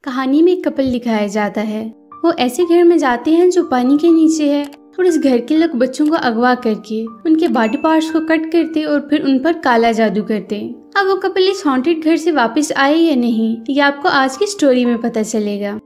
कहानी में एक कपल दिखाया जाता है। वो ऐसे घर में जाते हैं जो पानी के नीचे है और इस घर के लोग बच्चों को अगवा करके उनके बॉडी पार्ट्स को कट करते और फिर उन पर काला जादू करते। अब वो कपल इस हॉन्टेड घर से वापस आए या नहीं, ये आपको आज की स्टोरी में पता चलेगा।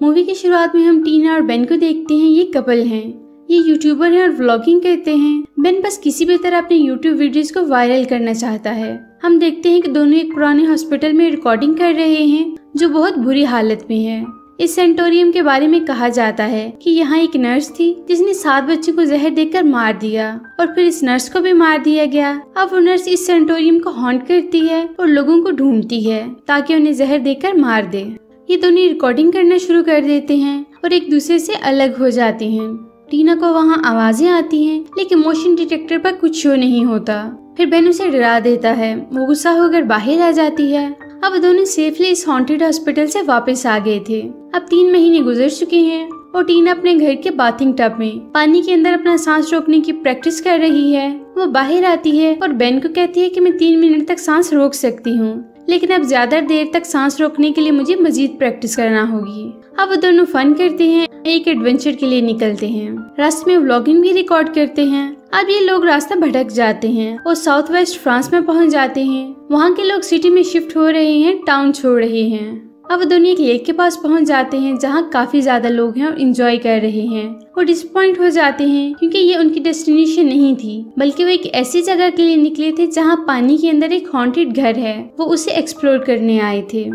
मूवी की शुरुआत में हम टीना और बेन को देखते हैं। ये कपल हैं, ये यूट्यूबर हैं और व्लॉगिंग करते हैं। बेन बस किसी भी तरह अपने यूट्यूब वीडियोस को वायरल करना चाहता है। हम देखते हैं कि दोनों एक पुराने हॉस्पिटल में रिकॉर्डिंग कर रहे हैं जो बहुत बुरी हालत में है। इस सेंटोरियम के बारे में कहा जाता है कि यहाँ एक नर्स थी जिसने 7 बच्चों को जहर देकर मार दिया और फिर इस नर्स को भी मार दिया गया। अब वो नर्स इस सेंटोरियम को हॉन्ट करती है और लोगों को ढूंढती है ताकि उन्हें जहर देकर मार दे। ये दोनों रिकॉर्डिंग करना शुरू कर देते हैं और एक दूसरे से अलग हो जाते हैं। टीना को वहाँ आवाजें आती हैं लेकिन मोशन डिटेक्टर पर कुछ शो नहीं होता। फिर बेन उसे डरा देता है। वो गुस्सा होकर बाहर आ जाती है। अब दोनों सेफली इस हॉन्टेड हॉस्पिटल से वापस आ गए थे। अब 3 महीने गुजर चुके हैं और टीना अपने घर के बाथिंग टब में पानी के अंदर अपना सांस रोकने की प्रैक्टिस कर रही है। वो बाहर आती है और बेन को कहती है कि मैं 3 मिनट तक सांस रोक सकती हूँ, लेकिन अब ज्यादा देर तक सांस रोकने के लिए मुझे मजीद प्रैक्टिस करना होगी। अब वो दोनों फन करते हैं, एक एडवेंचर के लिए निकलते हैं। रास्ते में व्लॉगिंग भी रिकॉर्ड करते हैं। अब ये लोग रास्ता भटक जाते हैं और साउथ वेस्ट फ्रांस में पहुंच जाते हैं। वहाँ के लोग सिटी में शिफ्ट हो रहे हैं, टाउन छोड़ रहे हैं। अब वो दोनों एक लेक के पास पहुंच जाते हैं जहाँ काफी ज्यादा लोग हैं और एंजॉय कर रहे हैं। वो डिसअपॉइंट हो जाते हैं क्योंकि ये उनकी डेस्टिनेशन नहीं थी, बल्कि वो एक ऐसी जगह के लिए निकले थे जहाँ पानी के अंदर एक हॉन्टेड घर है। वो उसे एक्सप्लोर करने आए थे।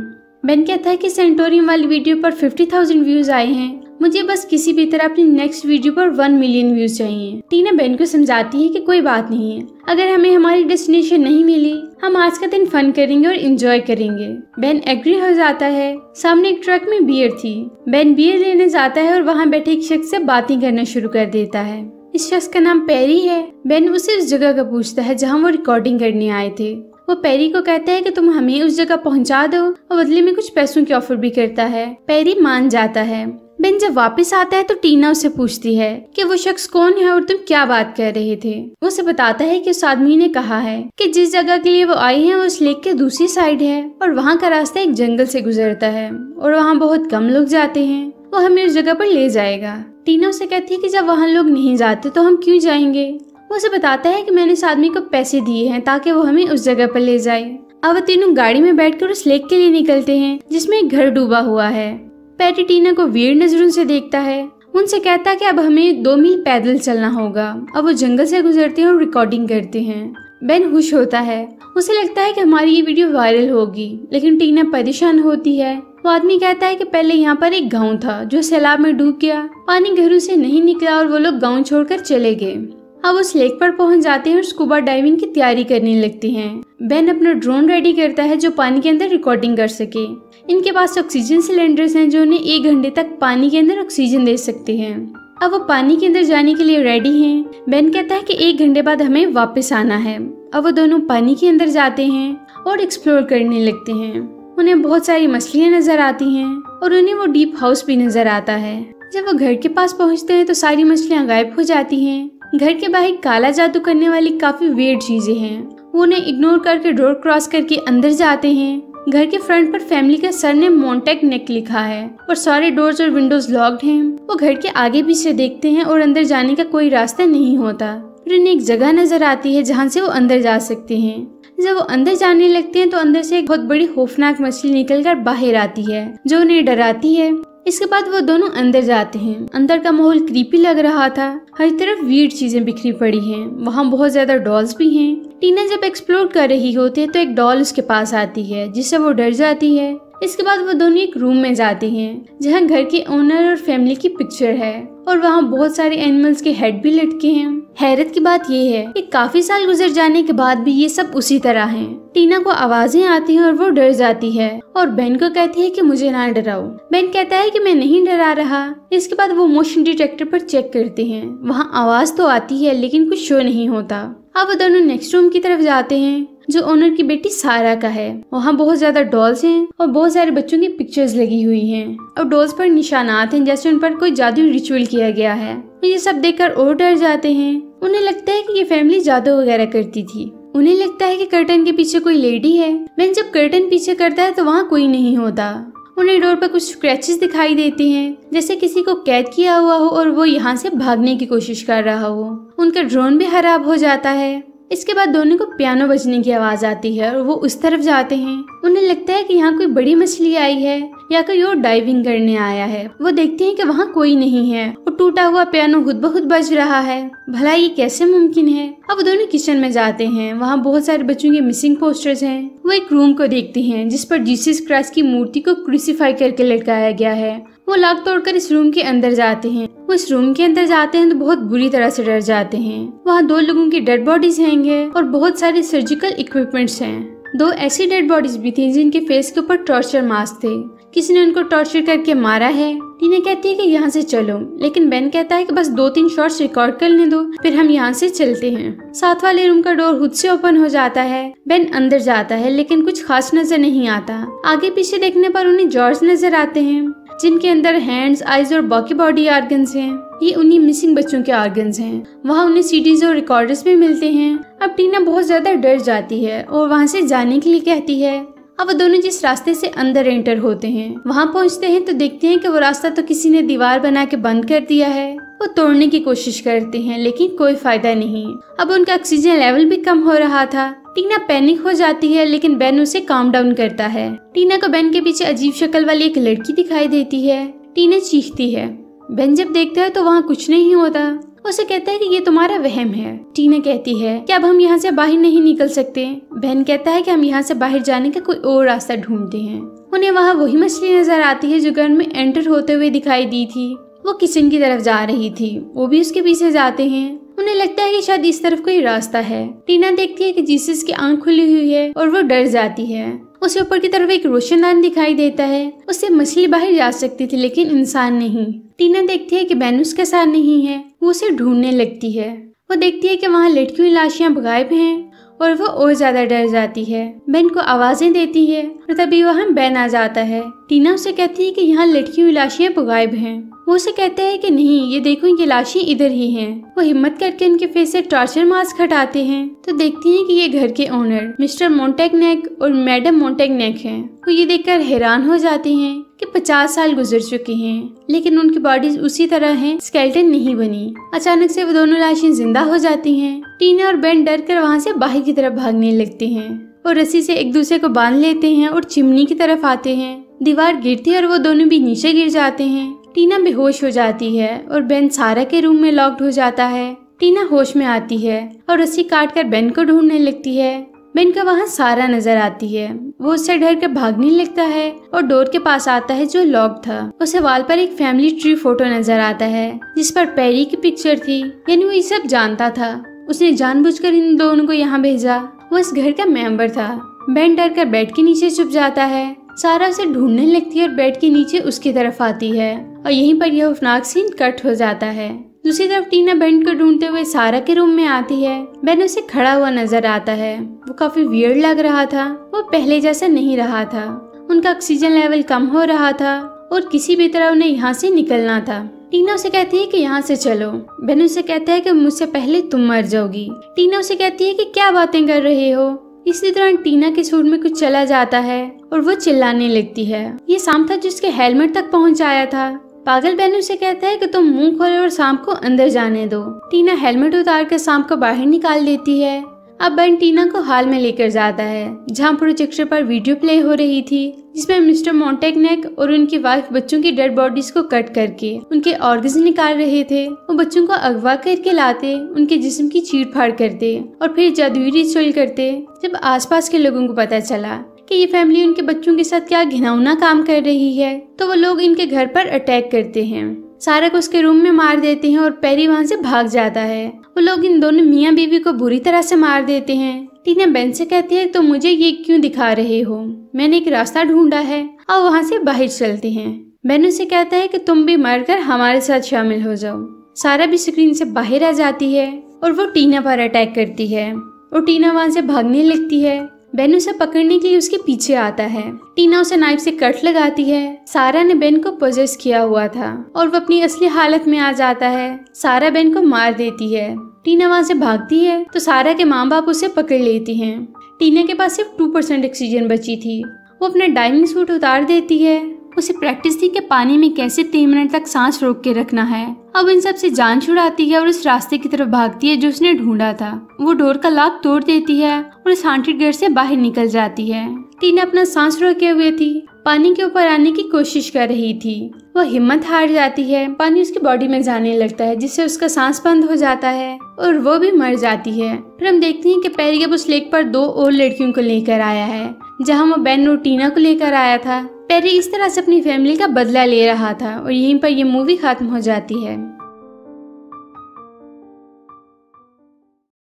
बेन कहता है कि सेंटोरियम वाली वीडियो पर 50,000 व्यूज आए हैं, मुझे बस किसी भी तरह अपनी नेक्स्ट वीडियो पर 1 मिलियन व्यूज चाहिए। टीना बेन को समझाती है कि कोई बात नहीं है, अगर हमें हमारी डेस्टिनेशन नहीं मिली, हम आज का दिन फन करेंगे और एंजॉय करेंगे। बेन एग्री हो जाता है। सामने एक ट्रक में बियर थी। बेन बियर लेने जाता है और वहाँ बैठे एक शख्स से बातें करना शुरू कर देता है। इस शख्स का नाम पेरी है। बेन उसे उस जगह का पूछता है जहाँ वो रिकॉर्डिंग करने आए थे। वो पेरी को कहता है कि तुम हमें उस जगह पहुंचा दो और बदले में कुछ पैसों की ऑफर भी करता है। पेरी मान जाता है। बेन जब वापस आता है तो टीना उसे पूछती है कि वो शख्स कौन है और तुम क्या बात कर रहे थे। वो उसे बताता है कि उस आदमी ने कहा है कि जिस जगह के लिए वो आए हैं वो उस लेक के दूसरी साइड है और वहाँ का रास्ता एक जंगल से गुजरता है और वहाँ बहुत कम लोग जाते हैं। वो हमें उस जगह पर ले जाएगा। टीना उसे कहती है कि जब वहाँ लोग नहीं जाते तो हम क्यों जाएंगे। वो उसे बताता है कि मैंने उस आदमी को पैसे दिए हैं ताकि वो हमें उस जगह पर ले जाए। अब तीनों गाड़ी में बैठकर उस लेक के लिए निकलते हैं जिसमें एक घर डूबा हुआ है। पेरी टीना को वियर्ड नजरों से देखता है। उनसे कहता है कि अब हमें 2 मील पैदल चलना होगा। अब वो जंगल से गुजरते हैं और रिकॉर्डिंग करते हैं। बेन खुश होता है। उसे लगता है कि हमारी ये वीडियो वायरल होगी, लेकिन टीना परेशान होती है। वो आदमी कहता है कि पहले यहाँ पर एक गाँव था जो सैलाब में डूब गया, पानी घरों से नहीं निकला और वो लोग गाँव छोड़कर चले गए। अब उस लेक पर पहुंच जाते हैं और स्कूबा डाइविंग की तैयारी करने लगते हैं। बेन अपना ड्रोन रेडी करता है जो पानी के अंदर रिकॉर्डिंग कर सके। इनके पास ऑक्सीजन सिलेंडर्स हैं जो उन्हें 1 घंटे तक पानी के अंदर ऑक्सीजन दे सकते हैं। अब वो पानी के अंदर जाने के लिए रेडी हैं। बेन कहता है कि 1 घंटे बाद हमें वापस आना है। अब वो दोनों पानी के अंदर जाते हैं और एक्सप्लोर करने लगते हैं। उन्हें बहुत सारी मछलियाँ नजर आती हैं और उन्हें वो डीप हाउस भी नजर आता है। जब वो घर के पास पहुँचते हैं तो सारी मछलियाँ गायब हो जाती हैं। घर के बाहर काला जादू करने वाली काफी वियर्ड चीजें हैं। वो उन्हें इग्नोर करके डोर क्रॉस करके अंदर जाते हैं। घर के फ्रंट पर फैमिली का सरनेम मोंटेक नेक लिखा है और सारे डोर्स और विंडोज लॉक्ड हैं। वो घर के आगे पीछे देखते हैं और अंदर जाने का कोई रास्ता नहीं होता। फिर उन्हें एक जगह नजर आती है जहाँ से वो अंदर जा सकते हैं। जब वो अंदर जाने लगते हैं तो अंदर से एक बहुत बड़ी खौफनाक मछली निकलकर बाहर आती है जो उन्हें डराती है। इसके बाद वो दोनों अंदर जाते हैं। अंदर का माहौल क्रीपी लग रहा था। हर तरफ वियर्ड चीजें बिखरी पड़ी हैं। वहाँ बहुत ज्यादा डॉल्स भी हैं। टीना जब एक्सप्लोर कर रही होती है तो एक डॉल उसके पास आती है जिससे वो डर जाती है। इसके बाद वो दोनों एक रूम में जाते हैं जहाँ घर के ओनर और फैमिली की पिक्चर है और वहाँ बहुत सारे एनिमल्स के हेड भी लटके हैं। हैरत की बात यह है कि काफी साल गुजर जाने के बाद भी ये सब उसी तरह हैं। टीना को आवाजें आती हैं और वो डर जाती है और बेन को कहती है कि मुझे ना डराओ। बेन कहता है कि मैं नहीं डरा रहा। इसके बाद वो मोशन डिटेक्टर पर चेक करते हैं। वहाँ आवाज तो आती है लेकिन कुछ शो नहीं होता। अब वो दोनों नेक्स्ट रूम की तरफ जाते हैं जो ओनर की बेटी सारा का है। वहाँ बहुत ज्यादा डॉल्स हैं और बहुत सारे बच्चों की पिक्चर्स लगी हुई हैं और डॉल्स पर निशानात हैं जैसे उन पर कोई जादू रिचुअल किया गया है। ये सब देखकर और डर जाते हैं। उन्हें लगता है कि ये फैमिली जादू वगैरह करती थी। उन्हें लगता है कि कर्टन के पीछे कोई लेडी है। बेन जब कर्टन पीछे करता है तो वहाँ कोई नहीं होता। उन्हें डोर पर कुछ स्क्रैचेस दिखाई देते हैं, जैसे किसी को कैद किया हुआ हो और वो यहाँ से भागने की कोशिश कर रहा हो। उनका ड्रोन भी खराब हो जाता है। इसके बाद दोनों को पियानो बजने की आवाज आती है और वो उस तरफ जाते हैं। उन्हें लगता है कि यहाँ कोई बड़ी मछली आई है या कोई और डाइविंग करने आया है। वो देखते हैं कि वहाँ कोई नहीं है और टूटा हुआ पियानो खुद ब खुद बज रहा है। भला ये कैसे मुमकिन है? अब वो दोनों किचन में जाते हैं। वहाँ बहुत सारे बच्चों के मिसिंग पोस्टर्स हैं। वो एक रूम को देखते हैं जिस पर जीसस क्राइस्ट की मूर्ति को क्रूसीफाई करके लटकाया गया है। वो लॉक तोड़कर इस रूम के अंदर जाते हैं। वो इस रूम के अंदर जाते हैं तो बहुत बुरी तरह से डर जाते हैं। वहाँ 2 लोगों की डेड बॉडीज हैं और बहुत सारे सर्जिकल इक्विपमेंट्स हैं। 2 ऐसी डेड बॉडीज भी थी जिनके फेस के ऊपर टॉर्चर मास्क थे। किसी ने उनको टॉर्चर करके मारा है। टीना कहती है कि यहाँ से चलो, लेकिन बेन कहता है कि बस 2-3 शॉट्स रिकॉर्ड करने दो, फिर हम यहाँ से चलते हैं। साथ वाले रूम का डोर खुद से ओपन हो जाता है। बेन अंदर जाता है लेकिन कुछ खास नजर नहीं आता। आगे पीछे देखने पर उन्हें जॉर्ज नजर आते हैं जिनके अंदर हैंड्स, आईज और बाकी बॉडी ऑर्गन्स हैं। ये उन्हीं मिसिंग बच्चों के ऑर्गन्स हैं। वहाँ उन्हें सीडीज और रिकॉर्डर्स भी मिलते हैं। अब टीना बहुत ज्यादा डर जाती है और वहाँ से जाने के लिए कहती है। अब वो दोनों जिस रास्ते से अंदर एंटर होते हैं, वहाँ पहुँचते हैं तो देखते हैं कि वो रास्ता तो किसी ने दीवार बना के बंद कर दिया है। वो तोड़ने की कोशिश करते हैं लेकिन कोई फायदा नहीं। अब उनका ऑक्सीजन लेवल भी कम हो रहा था। टीना पैनिक हो जाती है लेकिन बेन उसे काम डाउन करता है। टीना को बेन के पीछे अजीब शक्ल वाली एक लड़की दिखाई देती है। टीना चीखती है। बेन जब देखता है तो वहाँ कुछ नहीं होता। उसे कहता है कि ये तुम्हारा वहम है। टीना कहती है कि अब हम यहाँ से बाहर नहीं निकल सकते। बेन कहता है कि हम यहाँ से बाहर जाने का कोई और रास्ता ढूंढते हैं। उन्हें वहाँ वही मछली नजर आती है जो घर में एंटर होते हुए दिखाई दी थी। वो किचन की तरफ जा रही थी। वो भी उसके पीछे जाते हैं। उन्हें लगता है कि शायद इस तरफ कोई रास्ता है। टीना देखती है कि जीसस की आंख खुली हुई है और वो डर जाती है। उसे ऊपर की तरफ एक रोशनदान दिखाई देता है। उससे मछली बाहर जा सकती थी लेकिन इंसान नहीं। टीना देखती है कि बेन उसके साथ नहीं है। वो उसे ढूंढने लगती है। वो देखती है कि वहाँ लटकी हुई लाशियां गायब हैं और वो और ज्यादा डर जाती है। बेन को आवाजें देती है और तभी वहाँ बेन आ जाता है। टीना उसे कहती है कि यहाँ लटकी हुई लाशियां गायब हैं। वो उसे कहता है कि नहीं, ये देखो ये लाशें इधर ही हैं। वो हिम्मत करके उनके फेस से टॉर्चर मास्क हटाते हैं तो देखती हैं कि ये घर के ओनर मिस्टर मोंटेगनेक और मैडम मोंटेगनेक हैं। वो ये देखकर हैरान हो जाते हैं कि 50 साल गुजर चुके हैं लेकिन उनकी बॉडीज उसी तरह हैं, स्केलेटन नहीं बनी। अचानक से वो दोनों लाशें जिंदा हो जाती हैं। टीना और बेन डर कर वहाँ से बाहर की तरफ भागने लगते हैं और रस्सी से एक दूसरे को बांध लेते हैं और चिमनी की तरफ आते हैं। दीवार गिरती है और वो दोनों भी नीचे गिर जाते हैं। टीना बेहोश हो जाती है और बेन सारा के रूम में लॉक्ड हो जाता है। टीना होश में आती है और रस्सी काट कर बेन को ढूंढने लगती है। बेन को वहाँ सारा नजर आती है। वो उससे डर कर भागने लगता है और डोर के पास आता है जो लॉक था। उसे वॉल पर एक फैमिली ट्री फोटो नजर आता है जिस पर पैरी की पिक्चर थी। यानी वो ये सब जानता था। उसने जानबूझकर इन दोनों को यहाँ भेजा। वो इस घर का मेंबर था। बेन डर कर बेड के नीचे छुप जाता है। सारा उसे ढूंढने लगती है और बेड के नीचे उसकी तरफ आती है और यहीं पर यह खौफनाक सीन कट हो जाता है। दूसरी तरफ टीना बेन को ढूंढते हुए सारा के रूम में आती है। बेन उसे खड़ा हुआ नजर आता है। वो काफी वियर्ड लग रहा था। वो पहले जैसा नहीं रहा था। उनका ऑक्सीजन लेवल कम हो रहा था और किसी भी तरह उन्हें यहाँ से निकलना था। टीना उसे कहती है कि यहाँ से चलो। बेन उसे कहता है कि मुझसे पहले तुम मर जाओगी। टीना उसे कहती है कि क्या बातें कर रहे हो। इसी दौरान टीना के सूट में कुछ चला जाता है और वो चिल्लाने लगती है। ये सांप था जिसके हेलमेट तक पहुंच आया था। पागल बेन उसे कहता है कि तुम मुंह खोलो और सांप को अंदर जाने दो। टीना हेलमेट उतार कर सांप को बाहर निकाल देती है। अब बेन टीना को हॉल में लेकर जाता है जहाँ प्रोजेक्टर पर वीडियो प्ले हो रही थी जिसमें मिस्टर मोंटेगनेक और उनकी वाइफ बच्चों की डेड बॉडीज को कट करके उनके ऑर्गन्स निकाल रहे थे। वो बच्चों को अगवा करके लाते, उनके जिस्म की चीर फाड़ करते और फिर जादुई रिचुअल करते। जब आसपास के लोगों को पता चला कि ये फैमिली उनके बच्चों के साथ क्या घिनौना काम कर रही है तो वो लोग इनके घर पर अटैक करते हैं। सारा को उसके रूम में मार देते हैं और पेरी वहाँ से भाग जाता है। वो लोग इन दोनों मियाँ बीवी को बुरी तरह से मार देते हैं। टीना बेन से कहती है तो मुझे ये क्यों दिखा रहे हो, मैंने एक रास्ता ढूंढा है और वहाँ से बाहर चलते हैं। बेन उसे कहता है कि तुम भी मरकर हमारे साथ शामिल हो जाओ। सारा भी स्क्रीन से बाहर आ जाती है और वो टीना पर अटैक करती है और टीना वहाँ से भागने लगती है। बेन उसे पकड़ने के लिए उसके पीछे आता है। टीना उसे नाइफ से कट लगाती है। सारा ने बेन को पोजेस किया हुआ था और वो अपनी असली हालत में आ जाता है। सारा बेन को मार देती है। टीना वहाँ से भागती है तो सारा के माँ बाप उसे पकड़ लेती हैं। टीना के पास सिर्फ 2% ऑक्सीजन बची थी। वो अपना डाइविंग सूट उतार देती है उसे प्रैक्टिस थी कि पानी में कैसे 3 मिनट तक सांस रोक के रखना है। अब इन सब से जान छुड़ाती है और उस रास्ते की तरफ भागती है जो उसने ढूंढा था। वो डोर का लॉक तोड़ देती है और उस हांटेड घर से बाहर निकल जाती है। टीना अपना सांस रोके हुए थी, पानी के ऊपर आने की कोशिश कर रही थी। वह हिम्मत हार जाती है, पानी उसकी बॉडी में जाने लगता है जिससे उसका सांस बंद हो जाता है और वो भी मर जाती है। फिर हम देखते हैं कि पेरी अब उस लेक पर 2 और लड़कियों को लेकर आया है, जहाँ वो बेन और टीना को लेकर आया था। पेरी इस तरह से अपनी फैमिली का बदला ले रहा था और यहीं पर ये मूवी खत्म हो जाती है।